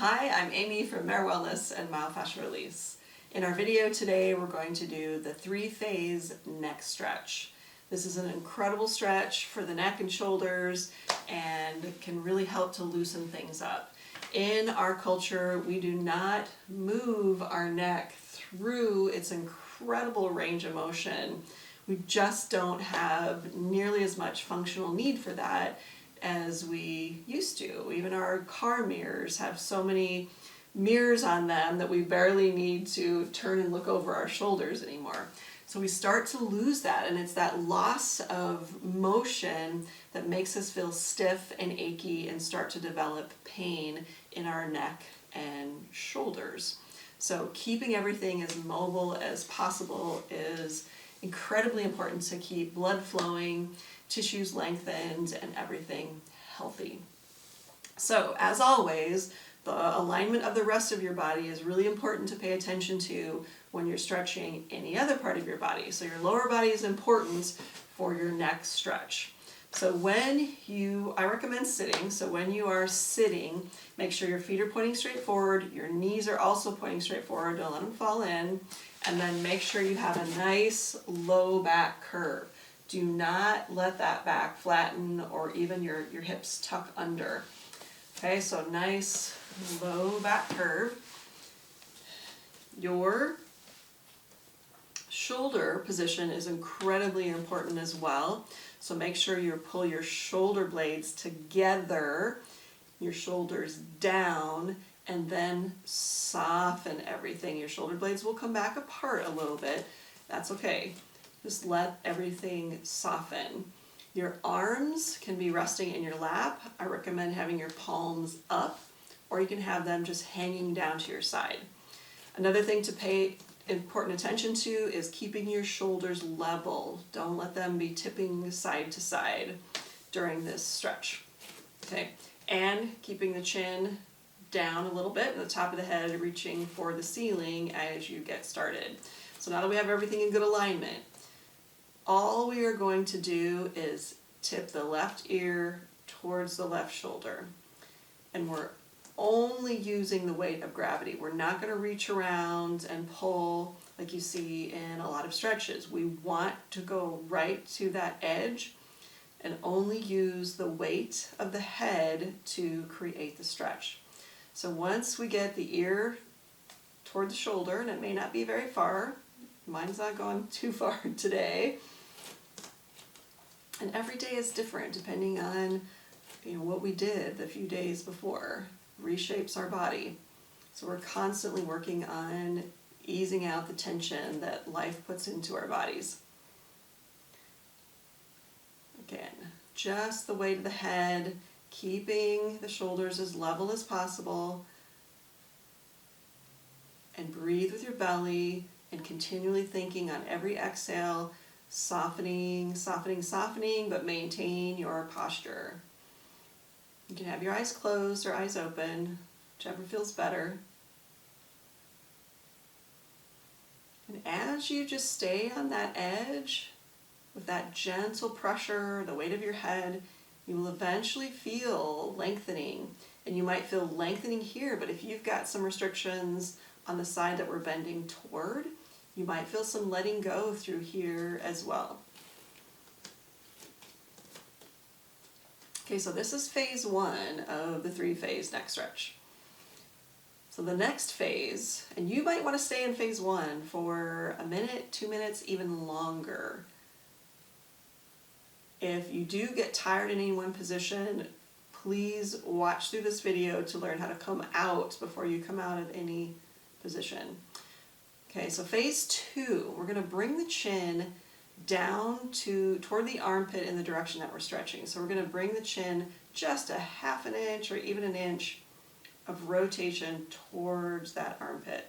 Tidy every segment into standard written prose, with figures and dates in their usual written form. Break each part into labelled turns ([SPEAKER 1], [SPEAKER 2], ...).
[SPEAKER 1] Hi, I'm Amy from Mere Wellness and Myofascial Release. In our video today, we're going to do the 3-phase neck stretch. This is an incredible stretch for the neck and shoulders and can really help to loosen things up. In our culture, we do not move our neck through its incredible range of motion. We just don't have nearly as much functional need for that as we used to. Even our car mirrors have so many mirrors on them that we barely need to turn and look over our shoulders anymore. So we start to lose that, and it's that loss of motion that makes us feel stiff and achy and start to develop pain in our neck and shoulders. So keeping everything as mobile as possible is incredibly important to keep blood flowing, tissues lengthened, and everything healthy. So as always, the alignment of the rest of your body is really important to pay attention to when you're stretching any other part of your body. So your lower body is important for your neck stretch. So I recommend sitting, so when you are sitting, make sure your feet are pointing straight forward, your knees are also pointing straight forward, don't let them fall in, and then make sure you have a nice low back curve. Do not let that back flatten or even your hips tuck under. Okay, so nice low back curve. Your shoulder position is incredibly important as well. So make sure you pull your shoulder blades together, your shoulders down, and then soften everything. Your shoulder blades will come back apart a little bit. That's okay. Just let everything soften. Your arms can be resting in your lap. I recommend having your palms up, or you can have them just hanging down to your side. Another thing to pay important attention to is keeping your shoulders level. Don't let them be tipping side to side during this stretch. Okay, and keeping the chin down a little bit and the top of the head reaching for the ceiling as you get started. So now that we have everything in good alignment, all we are going to do is tip the left ear towards the left shoulder. And we're only using the weight of gravity. We're not going to reach around and pull like you see in a lot of stretches. We want to go right to that edge and only use the weight of the head to create the stretch. So once we get the ear toward the shoulder, and it may not be very far, mine's not going too far today, and every day is different depending on what we did the few days before. Reshapes our body. So we're constantly working on easing out the tension that life puts into our bodies. Again, just the weight of the head, keeping the shoulders as level as possible, and breathe with your belly and continually thinking on every exhale, softening, softening, softening, but maintain your posture. You can have your eyes closed or eyes open, whichever feels better. And as you just stay on that edge, with that gentle pressure, the weight of your head, you will eventually feel lengthening. And you might feel lengthening here, but if you've got some restrictions on the side that we're bending toward, you might feel some letting go through here as well. Okay, so this is phase 1 of the 3-phase neck stretch. So the next phase, and you might want to stay in phase 1 for a minute, 2 minutes, even longer. If you do get tired in any one position, please watch through this video to learn how to come out before you come out of any position. Okay, so phase 2, we're going to bring the chin down toward the armpit in the direction that we're stretching. So we're going to bring the chin just a half an inch or even an inch of rotation towards that armpit.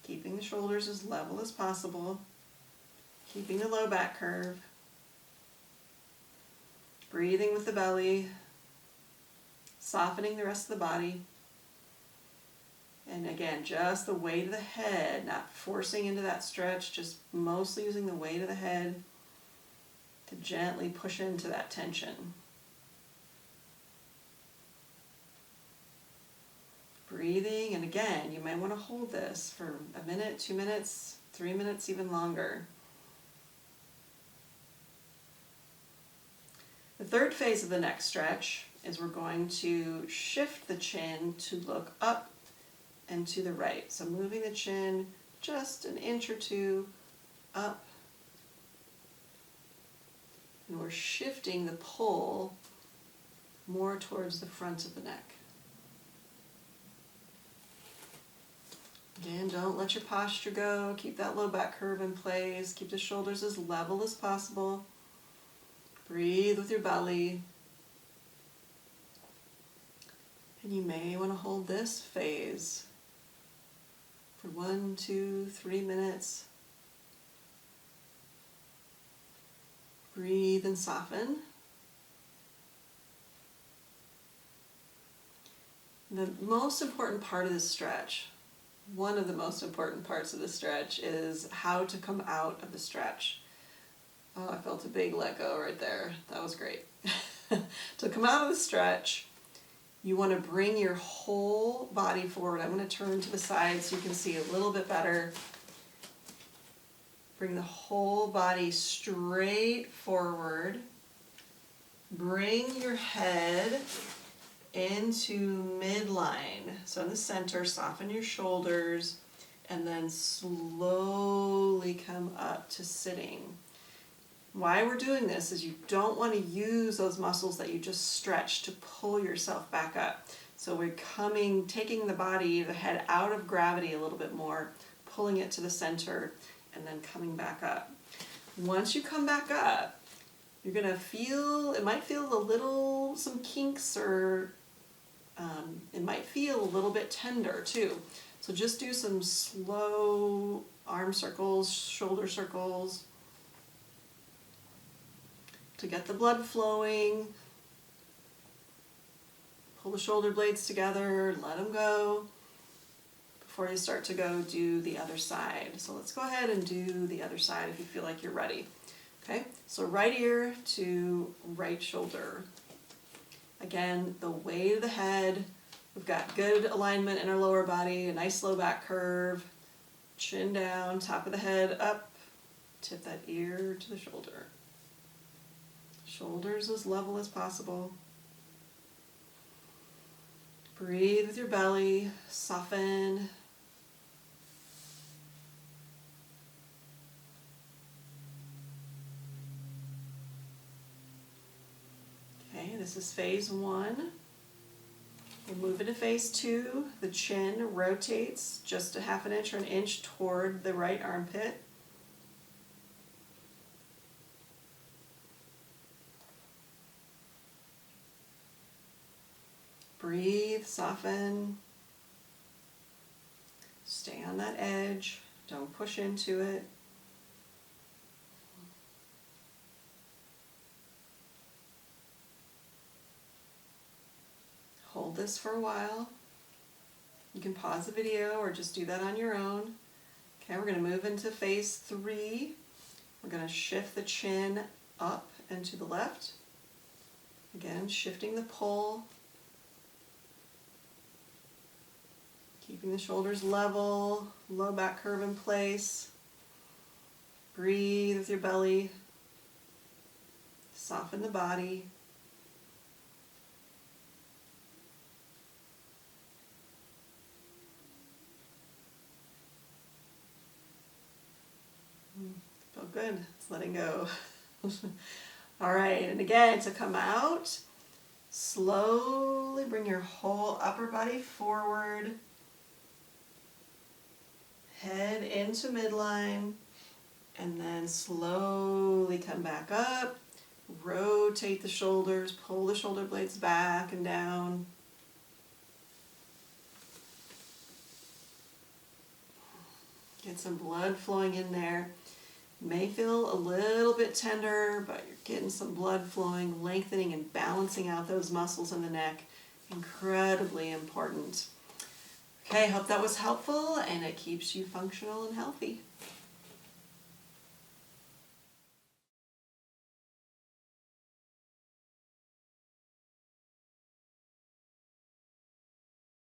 [SPEAKER 1] Keeping the shoulders as level as possible, keeping the low back curve, breathing with the belly, softening the rest of the body. And again, just the weight of the head, not forcing into that stretch, just mostly using the weight of the head to gently push into that tension. Breathing, and again, you might want to hold this for a minute, 2 minutes, 3 minutes, even longer. The third phase of the neck stretch is we're going to shift the chin to look up and to the right. So moving the chin just an inch or two up, and we're shifting the pull more towards the front of the neck. Again, don't let your posture go. Keep that low back curve in place. Keep the shoulders as level as possible. Breathe with your belly. And you may want to hold this phase for 1, 2, 3 minutes. Breathe and soften. The most important part of this stretch, one of the most important parts of the stretch, is how to come out of the stretch. Oh, I felt a big let go right there. That was great. To come out of the stretch, you want to bring your whole body forward. I'm going to turn to the side so you can see a little bit better. Bring the whole body straight forward. Bring your head into midline. So in the center, soften your shoulders, and then slowly come up to sitting. Why we're doing this is you don't want to use those muscles that you just stretched to pull yourself back up. So we're taking the body, the head out of gravity a little bit more, pulling it to the center, and then coming back up. Once you come back up, you're going to feel, it might feel some kinks, or it might feel a little bit tender too. So just do some slow arm circles, shoulder circles, to get the blood flowing. Pull the shoulder blades together, let them go before you start to go do the other side. So let's go ahead and do the other side if you feel like you're ready. Okay, so right ear to right shoulder. Again, the weight of the head. We've got good alignment in our lower body, a nice low back curve, chin down, top of the head up, tip that ear to the shoulder. Shoulders as level as possible. Breathe with your belly, soften. Okay, this is phase 1. We'll move into phase 2. The chin rotates just a half an inch or an inch toward the right armpit. Breathe, soften. Stay on that edge. Don't push into it. Hold this for a while. You can pause the video or just do that on your own. Okay, we're going to move into phase 3. We're going to shift the chin up and to the left. Again, shifting the pull. Keeping the shoulders level, low back curve in place. Breathe with your belly. Soften the body. Feel good. It's letting go. All right, and again, to come out, slowly bring your whole upper body forward. Head into midline, and then slowly come back up. Rotate the shoulders, pull the shoulder blades back and down. Get some blood flowing in there. May feel a little bit tender, but you're getting some blood flowing, lengthening and balancing out those muscles in the neck. Incredibly important. Okay, hope that was helpful and it keeps you functional and healthy.